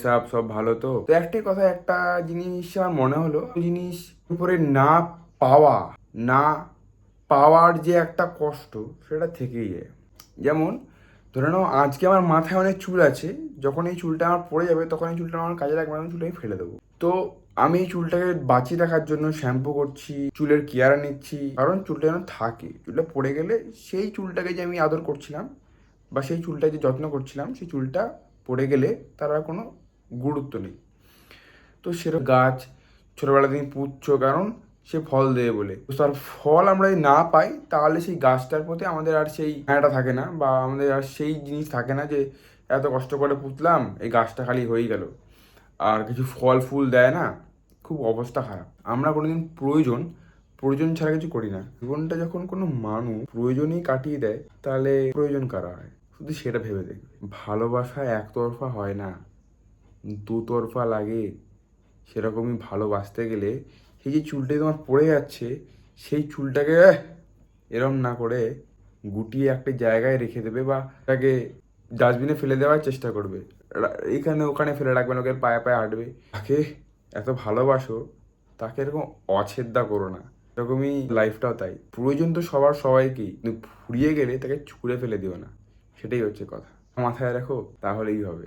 সব সব ভালো তো একটাই কথা, একটা জিনিস আমার মনে হলো, জিনিস উপরে না পাওয়া, না পাওয়ার যে একটা কষ্ট সেটা থেকেই যায়। যেমন ধরে নাও আজকে আমার মাথায় অনেক চুল আছে, যখন এই চুলটা আমার পড়ে যাবে তখন এই চুলটা আমার কাজে লাগবে না, আমি চুলটা আমি ফেলে দেবো। তো আমি এই চুলটাকে বাঁচিয়ে রাখার জন্য শ্যাম্পু করছি, চুলের কেয়ার নিচ্ছি, কারণ চুলটা যেন থাকে। চুলটা পড়ে গেলে সেই চুলটাকে যে আমি আদর করছিলাম বা সেই চুলটা যে যত্ন করছিলাম, সেই চুলটা পড়ে গেলে তার আর কোনো গুরুত্ব নেই। তো সেরকম গাছ ছোটোবেলা থেকে পুঁতছো কারণ সে ফল দেবে বলে, তো তার ফল আমরা যদি না পাই তাহলে সেই গাছটার প্রতি আমাদের আর সেই মায়াটা থাকে না, বা আমাদের আর সেই জিনিস থাকে না যে এত কষ্ট করে পুঁতলাম, এই গাছটা খালি হয়েই গেল আর কিছু ফল ফুল দেয় না, খুব অবস্থা খারাপ। আমরা কোনোদিন প্রয়োজন প্রয়োজন ছাড়া কিছু করি না। জীবনটা যখন কোনো মানুষ প্রয়োজনেই কাটিয়ে দেয় তাহলে প্রয়োজন কারা হয়, শুধু সেটা ভেবে দেখবে। ভালোবাসা একতরফা হয় না, দুতরফা লাগে। সেরকমই ভালোবাসতে গেলে সেই যে চুলটাই তোমার পড়ে যাচ্ছে, সেই চুলটাকে এরম না করে গুটিয়ে একটা জায়গায় রেখে দেবে, বা তাকে ডাস্টবিনে ফেলে দেওয়ার চেষ্টা করবে। এখানে ওখানে ফেলে রাখবে না, ওকে পায়ে পায়ে হাঁটবে। তাকে এত ভালোবাসো, তাকে এরকম অছেদ্যা করো না। এরকমই লাইফটাও তাই, প্রয়োজন তো সবার সবাইকেই, কিন্তু ফুরিয়ে গেলে তাকে ছুঁড়ে ফেলে দিও না, সেটাই হচ্ছে কথা। মাথায় রাখো, তাহলেই হবে।